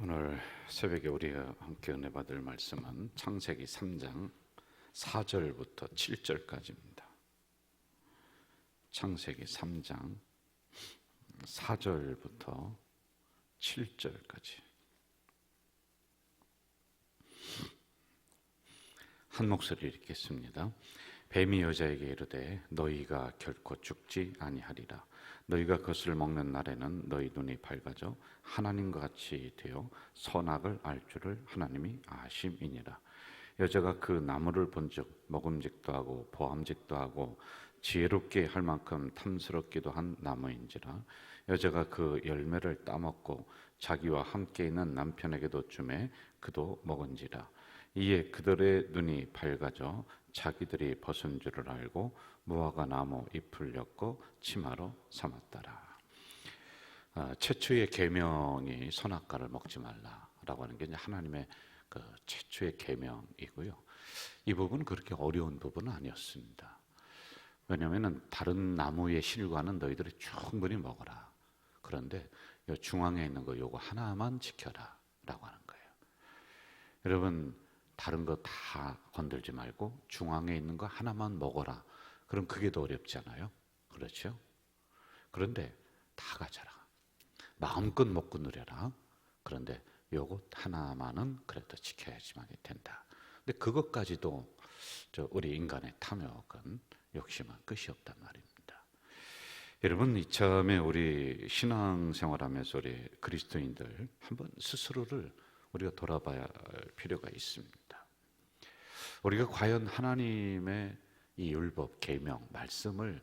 오늘 새벽에 우리가 함께 은혜 받을 말씀은 창세기 3장 4절부터 7절까지입니다. 창세기 3장 4절부터 7절까지. 한 목소리 읽겠습니다. 뱀이 여자에게 이르되 너희가 결코 죽지 아니하리라. 너희가 그것을 먹는 날에는 너희 눈이 밝아져 하나님과 같이 되어 선악을 알 줄을 하나님이 아심이니라. 여자가 그 나무를 본즉 먹음직도 하고 보암직도 하고 지혜롭게 할 만큼 탐스럽기도 한 나무인지라. 여자가 그 열매를 따먹고 자기와 함께 있는 남편에게도 주매 그도 먹은지라. 이에 그들의 눈이 밝아져 자기들이 벗은 줄을 알고 무화과 나무 잎을 엮고 치마로 삼았더라. 최초의 계명이 선악과를 먹지 말라라고 하는 게 이제 하나님의 그 최초의 계명이고요. 이 부분은 그렇게 어려운 부분은 아니었습니다. 왜냐하면 다른 나무의 실과는 너희들이 충분히 먹어라. 그런데 이 중앙에 있는 거 요거 하나만 지켜라라고 하는 거예요. 여러분, 다른 거 다 건들지 말고 중앙에 있는 거 하나만 먹어라. 그럼 그게 더 어렵지 않아요? 그렇죠? 그런데 다 가져라. 마음껏 먹고 누려라. 그런데 요것 하나만은 그래도 지켜야지만 된다. 근데 그것까지도 우리 인간의 탐욕은 욕심은 끝이 없단 말입니다. 여러분, 이참에 우리 신앙생활하면서 우리 그리스도인들 한번 스스로를 우리가 돌아봐야 할 필요가 있습니다. 우리가 과연 하나님의 이 율법, 계명, 말씀을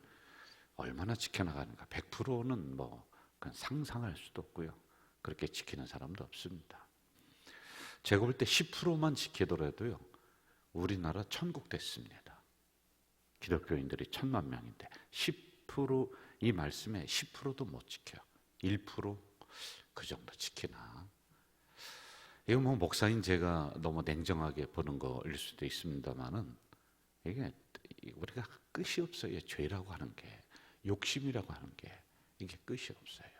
얼마나 지켜나가는가? 100%는 그건 상상할 수도 없고요. 그렇게 지키는 사람도 없습니다. 제가 볼 때 10%만 지키더라도요, 우리나라 천국 됐습니다. 기독교인들이 1000만 명인데 10% 이 말씀에 10%도 못 지켜요. 1%그 정도 지키나. 이거 목사인 제가 너무 냉정하게 보는 거일 수도 있습니다만은 이게 우리가 끝이 없어요. 죄라고 하는 게, 욕심이라고 하는 게 이게 끝이 없어요.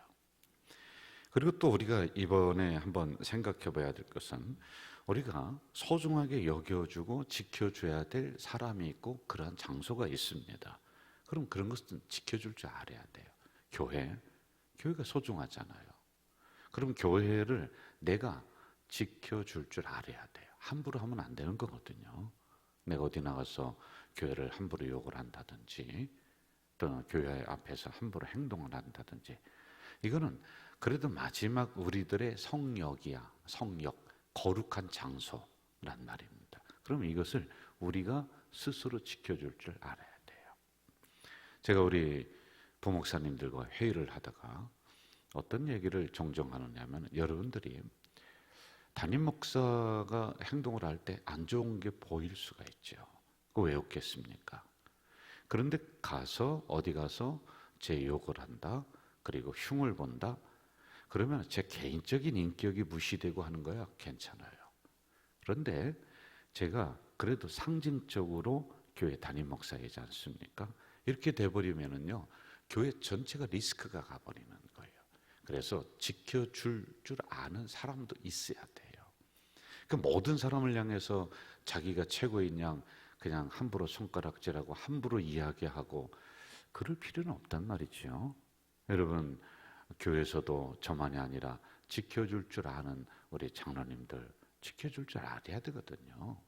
그리고 또 우리가 이번에 한번 생각해 봐야 될 것은 우리가 소중하게 여겨주고 지켜줘야 될 사람이 있고 그러한 장소가 있습니다. 그럼 그런 것은 지켜줄 줄 알아야 돼요. 교회가 소중하잖아요. 그럼 교회를 내가 지켜줄 줄 알아야 돼요. 함부로 하면 안 되는 거거든요. 내가 어디 나가서 교회를 함부로 욕을 한다든지 또 교회 앞에서 함부로 행동을 한다든지, 이거는 그래도 마지막 우리들의 성역이야. 성역, 거룩한 장소란 말입니다. 그럼 이것을 우리가 스스로 지켜줄 줄 알아야 돼요. 제가 우리 부목사님들과 회의를 하다가 어떤 얘기를 종종 하느냐면, 여러분들이 담임 목사가 행동을 할 때 안 좋은 게 보일 수가 있죠. 그거 왜 없겠습니까? 그런데 어디 가서 제 욕을 한다, 그리고 흉을 본다, 그러면 제 개인적인 인격이 무시되고 하는 거야. 괜찮아요. 그런데 제가 그래도 상징적으로 교회 담임 목사이지 않습니까? 이렇게 돼버리면은요, 교회 전체가 리스크가 가버리는 거예요. 그래서 지켜줄 줄 아는 사람도 있어야 돼요. 그 모든 사람을 향해서 자기가 최고인 양 그냥 함부로 손가락질하고 함부로 이야기하고 그럴 필요는 없단 말이죠. 여러분, 교회에서도 저만이 아니라 지켜줄 줄 아는 우리 장로님들 지켜줄 줄 알아야 되거든요.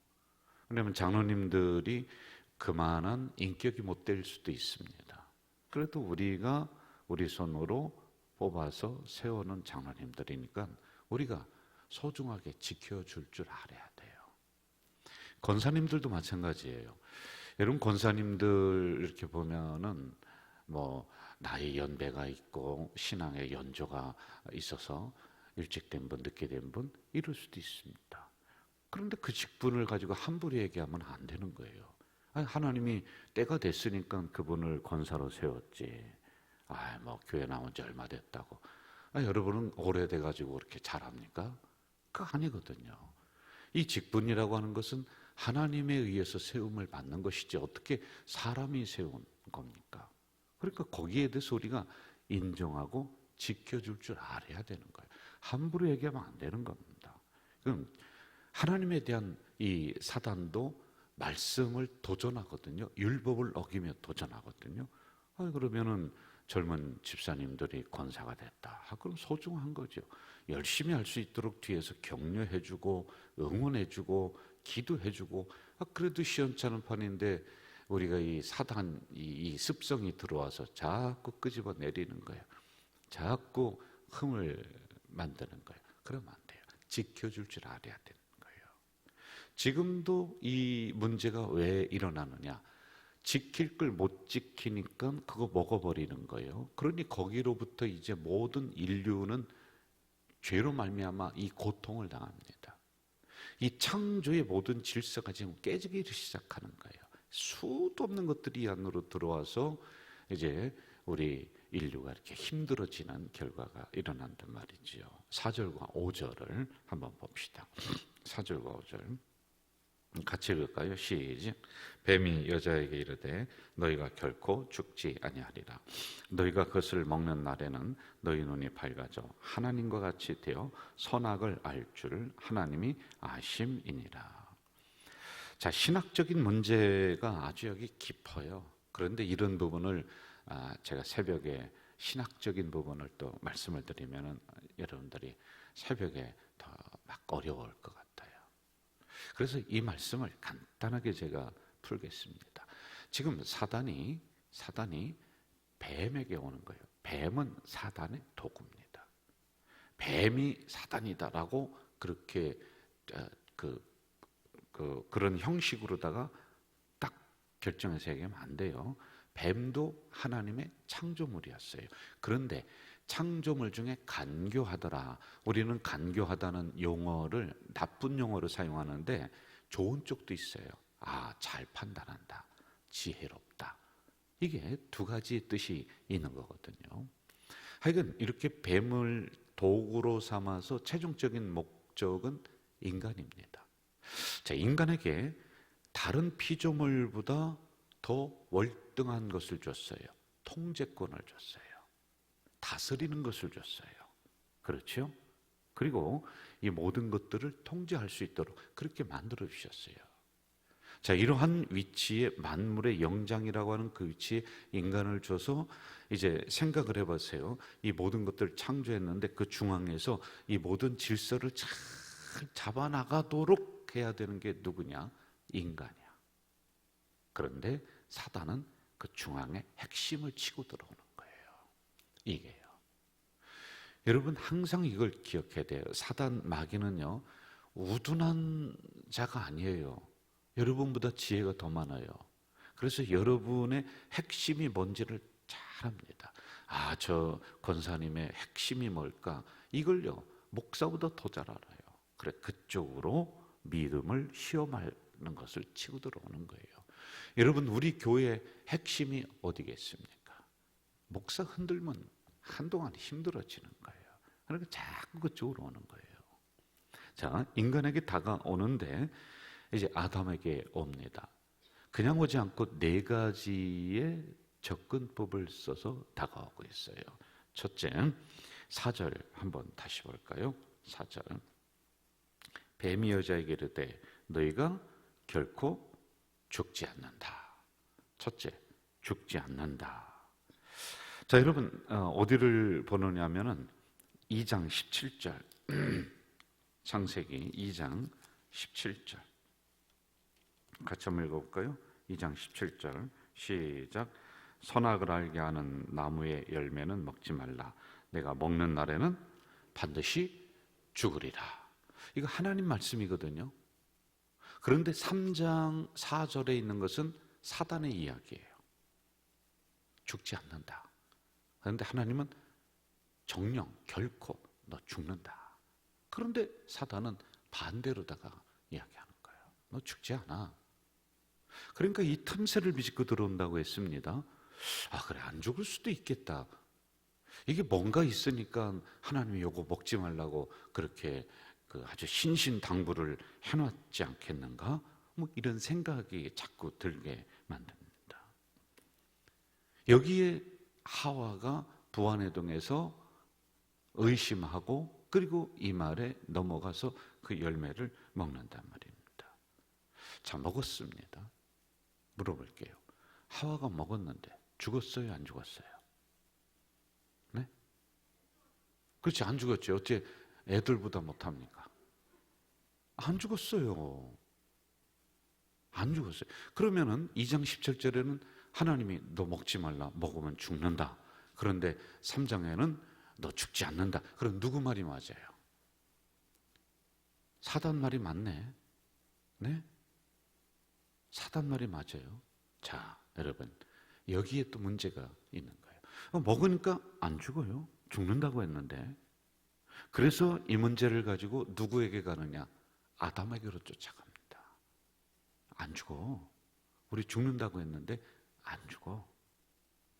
왜냐하면 장로님들이 그만한 인격이 못 될 수도 있습니다. 그래도 우리가 우리 손으로 뽑아서 세우는 장로님들이니까 우리가 소중하게 지켜줄 줄 알아야 돼요. 권사님들도 마찬가지예요. 여러분, 권사님들 이렇게 보면은 나이 연배가 있고 신앙의 연조가 있어서 일찍 된 분, 늦게 된 분 이럴 수도 있습니다. 그런데 그 직분을 가지고 함부로 얘기하면 안 되는 거예요. 하나님이 때가 됐으니까 그분을 권사로 세웠지. 교회 나온 지 얼마 됐다고. 여러분은 오래돼가지고 그렇게 잘합니까? 그거 아니거든요. 이 직분이라고 하는 것은 하나님에 의해서 세움을 받는 것이지 어떻게 사람이 세운 겁니까? 그러니까 거기에 대해서 우리가 인정하고 지켜줄 줄 알아야 되는 거예요. 함부로 얘기하면 안 되는 겁니다. 그럼 하나님에 대한 이 사단도 말씀을 도전하거든요. 율법을 어기며 도전하거든요. 그러면은 젊은 집사님들이 권사가 됐다. 그럼 소중한 거죠. 열심히 할 수 있도록 뒤에서 격려해주고 응원해주고 기도해주고. 그래도 시원찮은 판인데 우리가 이 사단 이 습성이 들어와서 자꾸 끄집어 내리는 거예요. 자꾸 흠을 만드는 거예요. 그러면 안 돼요. 지켜줄 줄 알아야 되는 거예요. 지금도 이 문제가 왜 일어나느냐? 지킬 걸 못 지키니까 그거 먹어버리는 거예요. 그러니 거기로부터 이제 모든 인류는 죄로 말미암아 이 고통을 당합니다. 이 창조의 모든 질서가 지금 깨지기 시작하는 거예요. 수도 없는 것들이 이 안으로 들어와서 이제 우리 인류가 이렇게 힘들어지는 결과가 일어난단 말이지요. 4절과 5절을 한번 봅시다. 4절과 5절 같이 읽을까요? 시작. 뱀이 여자에게 이르되 너희가 결코 죽지 아니하리라. 너희가 그것을 먹는 날에는 너희 눈이 밝아져 하나님과 같이 되어 선악을 알 줄 하나님이 아심이니라. 자, 신학적인 문제가 아주 여기 깊어요. 그런데 이런 부분을 제가 새벽에 신학적인 부분을 또 말씀을 드리면은 여러분들이 새벽에 더 막 어려울 것 같아요. 그래서 이 말씀을 간단하게 제가 풀겠습니다. 지금 사단이 뱀에게 오는 거예요. 뱀은 사단의 도구입니다. 뱀이 사단이다라고 그렇게 그런 형식으로다가 딱 결정해서 얘기하면 안 돼요. 뱀도 하나님의 창조물이었어요. 그런데 창조물 중에 간교하더라. 우리는 간교하다는 용어를 나쁜 용어로 사용하는데 좋은 쪽도 있어요. 잘 판단한다. 지혜롭다. 이게 두 가지 뜻이 있는 거거든요. 하여간 이렇게 뱀을 도구로 삼아서 최종적인 목적은 인간입니다. 자, 인간에게 다른 피조물보다 더 월등한 것을 줬어요. 통제권을 줬어요. 다스리는 것을 줬어요. 그렇죠? 그리고 이 모든 것들을 통제할 수 있도록 그렇게 만들어 주셨어요. 자, 이러한 위치에 만물의 영장이라고 하는 그 위치에 인간을 줘서 이제 생각을 해보세요. 이 모든 것들을 창조했는데 그 중앙에서 이 모든 질서를 잘 잡아나가도록 해야 되는 게 누구냐? 인간이야. 그런데 사단은 그 중앙에 핵심을 치고 들어오는 거예요. 이게요. 여러분 항상 이걸 기억해야 돼요. 사단 마귀는요, 우둔한 자가 아니에요. 여러분보다 지혜가 더 많아요. 그래서 여러분의 핵심이 뭔지를 잘 압니다. 저 권사님의 핵심이 뭘까? 이걸요, 목사보다 더 잘 알아요. 그래, 그쪽으로 믿음을 시험하는 것을 치고 들어오는 거예요. 여러분, 우리 교회의 핵심이 어디겠습니까? 목사 흔들면 한동안 힘들어지는 거예요. 그러니까 자꾸 그쪽으로 오는 거예요. 자, 인간에게 다가오는데 이제 아담에게 옵니다. 그냥 오지 않고 네 가지의 접근법을 써서 다가오고 있어요. 첫째, 4절 한번 다시 볼까요? 4절. 뱀이 여자에게 이르되 너희가 결코 죽지 않는다. 첫째, 죽지 않는다. 자, 여러분 어디를 보느냐면은 2장 17절 창세기 2장 17절 같이 한번 읽어볼까요? 2장 17절 시작. 선악을 알게 하는 나무의 열매는 먹지 말라. 내가 먹는 날에는 반드시 죽으리라. 이거 하나님 말씀이거든요. 그런데 3장 4절에 있는 것은 사단의 이야기예요. 죽지 않는다. 그런데 하나님은 정령 결코 너 죽는다. 그런데 사단은 반대로다가 이야기하는 거예요. 너 죽지 않아. 그러니까 이 틈새를 비집고 들어온다고 했습니다. 그래, 안 죽을 수도 있겠다. 이게 뭔가 있으니까 하나님이 요거 먹지 말라고 그렇게 아주 신신당부를 해놨지 않겠는가? 뭐 이런 생각이 자꾸 들게 만듭니다. 여기에 하와가 부안해동에서 의심하고 그리고 이 말에 넘어가서 그 열매를 먹는단 말입니다. 자, 먹었습니다. 물어볼게요. 하와가 먹었는데 죽었어요, 안 죽었어요? 네? 그렇지, 안 죽었죠. 어째 애들보다 못합니까? 안 죽었어요. 안 죽었어요. 그러면은 2장 17절에는 하나님이 너 먹지 말라, 먹으면 죽는다. 그런데 3장에는 너 죽지 않는다. 그럼 누구 말이 맞아요? 사단 말이 맞네. 네? 사단 말이 맞아요. 자, 여러분, 여기에 또 문제가 있는 거예요. 먹으니까 안 죽어요. 죽는다고 했는데. 그래서 이 문제를 가지고 누구에게 가느냐? 아담에게로 쫓아갑니다. 안 죽어. 우리 죽는다고 했는데 안 죽어.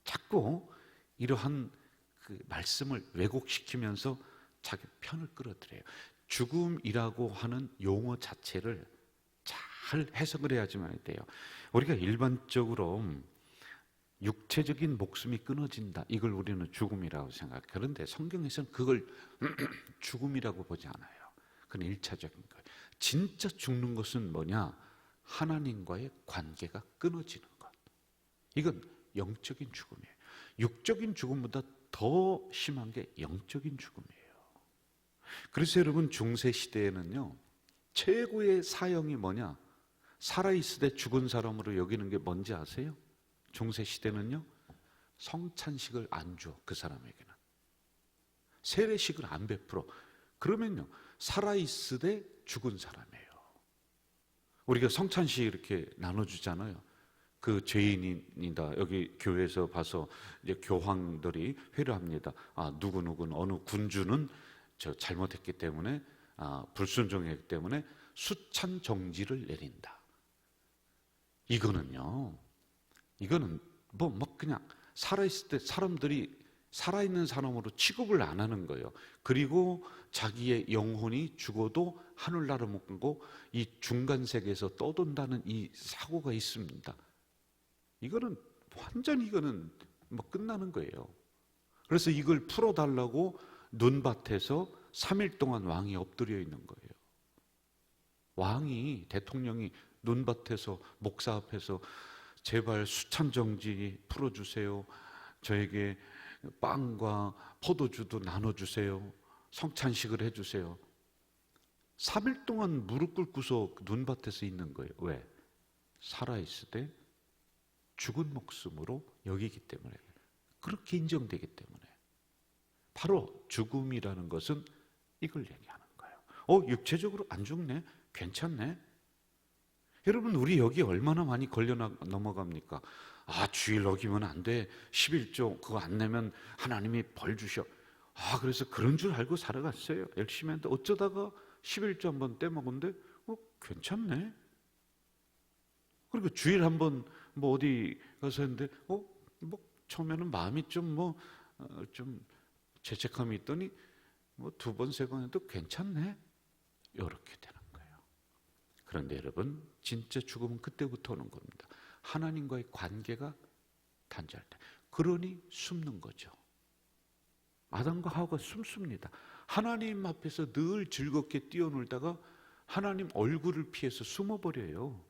자꾸 이러한 그 말씀을 왜곡시키면서 자기 편을 끌어들여요. 죽음이라고 하는 용어 자체를 잘 해석을 해야지만 돼요. 우리가 일반적으로 육체적인 목숨이 끊어진다, 이걸 우리는 죽음이라고 생각해요. 그런데 성경에서는 그걸 죽음이라고 보지 않아요. 그건 일차적인 거예요. 진짜 죽는 것은 뭐냐? 하나님과의 관계가 끊어지는 것. 이건 영적인 죽음이에요. 육적인 죽음보다 더 심한 게 영적인 죽음이에요. 그래서 여러분, 중세 시대에는요, 최고의 사형이 뭐냐? 살아있을 때 죽은 사람으로 여기는 게 뭔지 아세요? 중세 시대는요, 성찬식을 안 줘, 그 사람에게는. 세례식을 안 베풀어. 그러면요, 살아있을 때 죽은 사람이에요. 우리가 성찬식 이렇게 나눠주잖아요. 그 죄인이다. 여기 교회에서 봐서 이제 교황들이 회례합니다. 누구누구는, 어느 군주는 저 잘못했기 때문에, 불순종했기 때문에 수찬 정지를 내린다. 이거는 뭐 그냥 살아있을 때 사람들이 살아있는 사람으로 취급을 안 하는 거예요. 그리고 자기의 영혼이 죽어도 하늘나라 못 가고 이 중간 세계에서 떠돈다는 이 사고가 있습니다. 이거는 완전히 뭐 끝나는 거예요. 그래서 이걸 풀어달라고 눈밭에서 3일 동안 왕이 엎드려 있는 거예요. 왕이, 대통령이 눈밭에서 목사 앞에서 제발 수찬정지 풀어주세요. 저에게 빵과 포도주도 나눠주세요. 성찬식을 해주세요. 3일 동안 무릎 꿇고서 눈밭에서 있는 거예요. 왜? 살아있을 때 죽은 목숨으로 여기기 때문에, 그렇게 인정되기 때문에. 바로 죽음이라는 것은 이걸 얘기하는 거예요. 육체적으로 안 죽네? 괜찮네? 여러분, 우리 여기 얼마나 많이 걸려 넘어갑니까? 주일 어기면 안 돼. 11조 그거 안 내면 하나님이 벌 주셔. 그래서 그런 줄 알고 살아갔어요. 열심히 했는데 어쩌다가 11조 한번 떼먹었는데 괜찮네. 그리고 주일 한번 뭐 어디 가서 했는데 뭐 처음에는 마음이 좀 죄책감이 있더니 뭐 2번, 3번 해도 괜찮네. 이렇게 되는 거예요. 그런데 여러분, 진짜 죽음은 그때부터 오는 겁니다. 하나님과의 관계가 단절할 때. 그러니 숨는 거죠. 아담과 하와가 숨습니다. 하나님 앞에서 늘 즐겁게 뛰어놀다가 하나님 얼굴을 피해서 숨어버려요.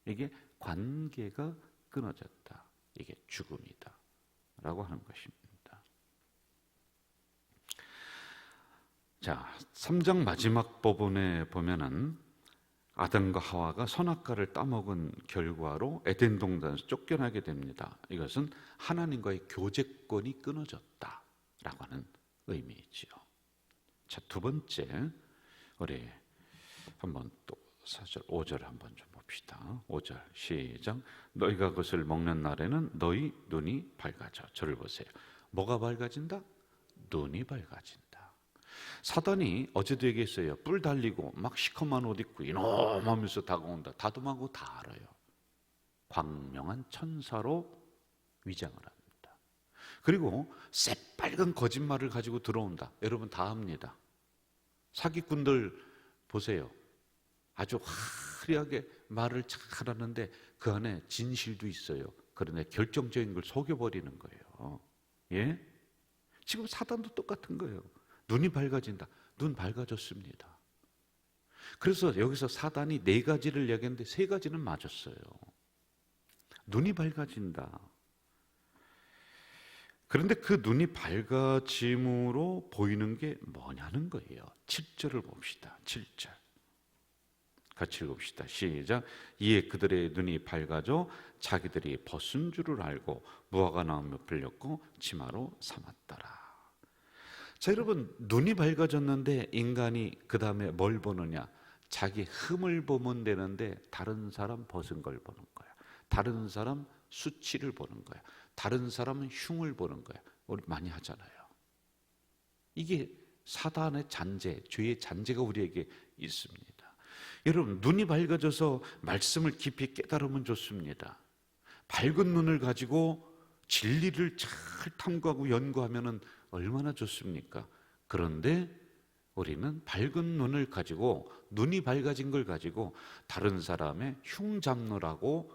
이게 관계가 끊어졌다. 이게 죽음이다 라고 하는 것입니다. 자, 3장 마지막 부분에 보면은 아담과 하와가 선악과를 따먹은 결과로 에덴 동산에서 쫓겨나게 됩니다. 이것은 하나님과의 교제권이 끊어졌다라고 하는 의미이지요. 자, 두 번째, 우리 한번 또 4절, 5절 한번 좀 봅시다. 5절 시작. 너희가 그것을 먹는 날에는 너희 눈이 밝아져. 저를 보세요. 뭐가 밝아진다? 눈이 밝아진다. 사단이 어제도 얘기했어요. 뿔 달리고 막 시커먼 옷 입고 이놈하면서 다가온다. 다듬하고 다 알아요. 광명한 천사로 위장을 합니다. 그리고 새빨간 거짓말을 가지고 들어온다. 여러분 다 합니다. 사기꾼들 보세요. 아주 화려하게 말을 잘하는데 그 안에 진실도 있어요. 그런데 결정적인 걸 속여버리는 거예요. 예? 지금 사단도 똑같은 거예요. 눈이 밝아진다. 눈 밝아졌습니다. 그래서 여기서 사단이 4가지를 얘기했는데 3가지는 맞았어요. 눈이 밝아진다. 그런데 그 눈이 밝아짐으로 보이는 게 뭐냐는 거예요. 7절을 봅시다. 7절. 같이 읽읍시다. 시작. 이에 그들의 눈이 밝아져 자기들이 벗은 줄을 알고 무화과 나무에 불렸고 치마로 삼았더라. 자, 여러분, 눈이 밝아졌는데 인간이 그 다음에 뭘 보느냐? 자기 흠을 보면 되는데 다른 사람 벗은 걸 보는 거야. 다른 사람 수치를 보는 거야. 다른 사람은 흉을 보는 거야. 우리 많이 하잖아요. 이게 사단의 잔재, 죄의 잔재가 우리에게 있습니다. 여러분, 눈이 밝아져서 말씀을 깊이 깨달으면 좋습니다. 밝은 눈을 가지고 진리를 잘 탐구하고 연구하면 얼마나 좋습니까? 그런데 우리는 밝은 눈을 가지고, 눈이 밝아진 걸 가지고 다른 사람의 흉 잡느라고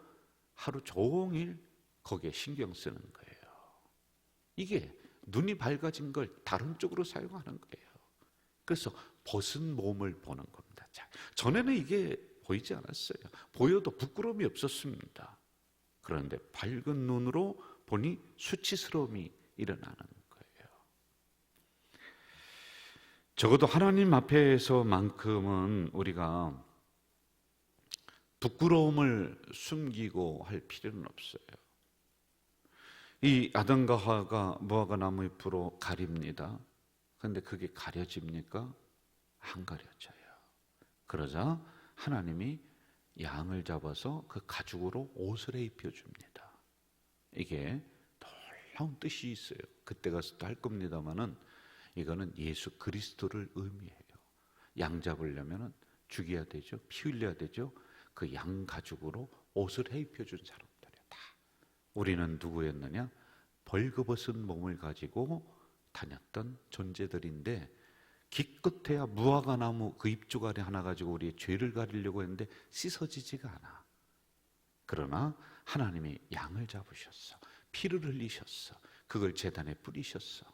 하루 종일 거기에 신경 쓰는 거예요. 이게 눈이 밝아진 걸 다른 쪽으로 사용하는 거예요. 그래서 벗은 몸을 보는 겁니다. 전에는 이게 보이지 않았어요. 보여도 부끄러움이 없었습니다. 그런데 밝은 눈으로 보니 수치스러움이 일어나는 거예요. 적어도 하나님 앞에서만큼은 우리가 부끄러움을 숨기고 할 필요는 없어요. 이 아담과 하와가 무화과 나무 잎으로 가립니다. 그런데 그게 가려집니까? 안 가려져요. 그러자 하나님이 양을 잡아서 그 가죽으로 옷을 입혀줍니다. 이게 놀라운 뜻이 있어요. 그때 가서 또 할 겁니다만은 이거는 예수 그리스도를 의미해요. 양 잡으려면 죽여야 되죠. 피 흘려야 되죠. 그 양 가죽으로 옷을 해 입혀준 사람들이에요. 다. 우리는 누구였느냐? 벌거벗은 몸을 가지고 다녔던 존재들인데 기껏해야 무화과 나무 그 잎조가리 하나 가지고 우리의 죄를 가리려고 했는데 씻어지지가 않아. 그러나 하나님이 양을 잡으셨어. 피를 흘리셨어. 그걸 제단에 뿌리셨어.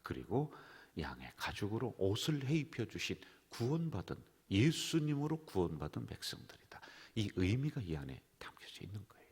그리고 양의 가죽으로 옷을 해 입혀주신 구원받은, 예수님으로 구원받은 백성들이다. 이 의미가 이 안에 담겨져 있는 거예요.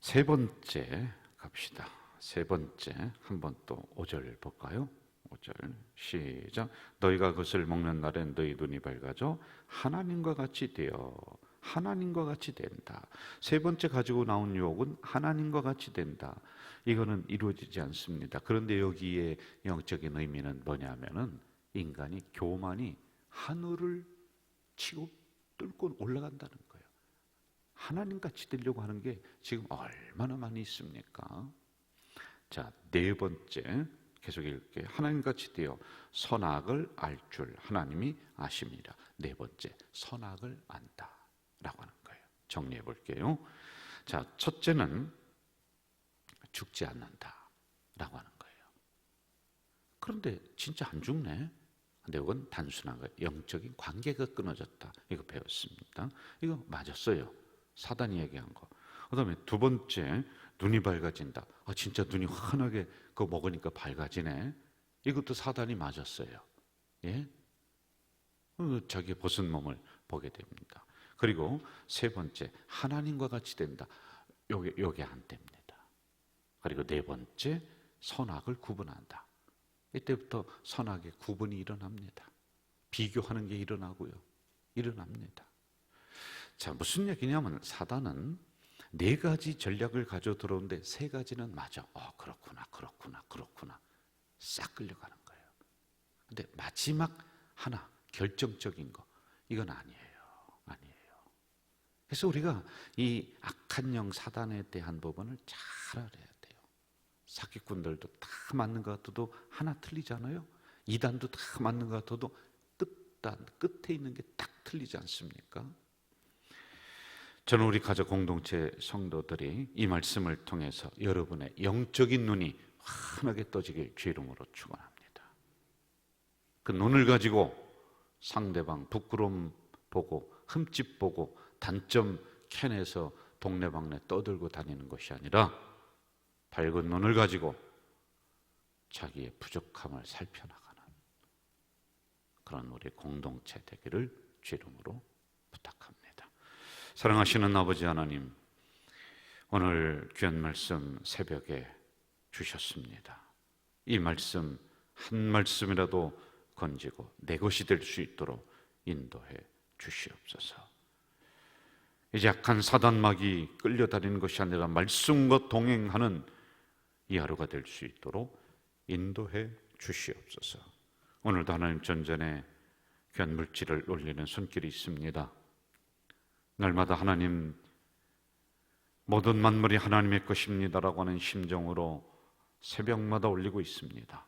세 번째 갑시다. 세 번째, 한번 또 5절 볼까요? 5절 시작. 너희가 그것을 먹는 날엔 너희 눈이 밝아져 하나님과 같이 되어, 하나님과 같이 된다. 세 번째 가지고 나온 유혹은 하나님과 같이 된다. 이거는 이루어지지 않습니다. 그런데 여기에 영적인 의미는 뭐냐면은 인간이 교만이 하늘을 치고 뚫고 올라간다는 거예요. 하나님같이 되려고 하는 게 지금 얼마나 많이 있습니까? 자, 네 번째 계속 읽을게요. 하나님같이 되어 선악을 알 줄 하나님이 아십니다. 네 번째, 선악을 안다 라고 하는 거예요. 정리해 볼게요. 자, 첫째는 죽지 않는다 라고 하는 거예요. 그런데 진짜 안 죽네. 근데 이건 단순한 거예요. 영적인 관계가 끊어졌다. 이거 배웠습니다. 이거 맞았어요. 사단이 얘기한 거. 그 다음에 두 번째, 눈이 밝아진다. 아, 진짜 눈이 환하게 그거 먹으니까 밝아지네. 이것도 사단이 맞았어요. 예? 자기 벗은 몸을 보게 됩니다. 그리고 세 번째, 하나님과 같이 된다. 요게 안 됩니다. 그리고 네 번째, 선악을 구분한다. 이때부터 선악의 구분이 일어납니다. 비교하는 게 일어납니다. 자, 무슨 얘기냐면 사단은 4가지 전략을 가져 들어오는데 3가지는 맞아. 그렇구나. 싹 끌려가는 거예요. 근데 마지막 하나, 결정적인 거, 이건 아니에요. 그래서 우리가 이 악한 영 사단에 대한 부분을 잘 알아야 돼요. 사기꾼들도 다 맞는 것 같아도 하나 틀리잖아요. 이단도 다 맞는 것 같아도 끝에 있는 게 딱 틀리지 않습니까? 저는 우리 가족 공동체 성도들이 이 말씀을 통해서 여러분의 영적인 눈이 환하게 떠지길 주 이름으로 축원합니다. 그 눈을 가지고 상대방 부끄러움 보고 흠집 보고 단점 캐내서 동네방네 떠들고 다니는 것이 아니라 밝은 눈을 가지고 자기의 부족함을 살펴나가는 그런 우리 공동체 되기를 주 이름으로 부탁합니다. 사랑하시는 아버지 하나님, 오늘 귀한 말씀 새벽에 주셨습니다. 이 말씀 한 말씀이라도 건지고 내 것이 될 수 있도록 인도해 주시옵소서. 이제 약한 사단막이 끌려다니는 것이 아니라 말씀과 동행하는 이 하루가 될 수 있도록 인도해 주시옵소서. 오늘도 하나님 전전에 귀한 물질을 올리는 손길이 있습니다. 날마다 하나님, 모든 만물이 하나님의 것입니다라고 하는 심정으로 새벽마다 올리고 있습니다.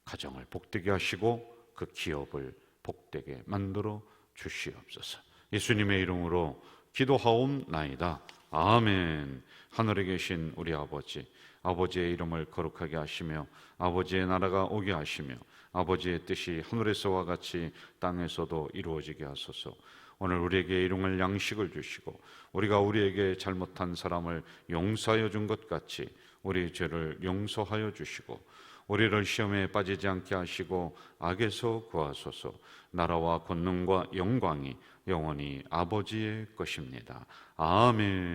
가정을 복되게 하시고 그 기업을 복되게 만들어 주시옵소서. 예수님의 이름으로 기도하옵나이다. 아멘. 하늘에 계신 우리 아버지, 아버지의 이름을 거룩하게 하시며 아버지의 나라가 오게 하시며 아버지의 뜻이 하늘에서와 같이 땅에서도 이루어지게 하소서. 오늘 우리에게 일용할 양식을 주시고 우리가 우리에게 잘못한 사람을 용서하여 준 것 같이 우리 죄를 용서하여 주시고 우리를 시험에 빠지지 않게 하시고 악에서 구하소서. 나라와 권능과 영광이 영원히 아버지의 것입니다. 아멘.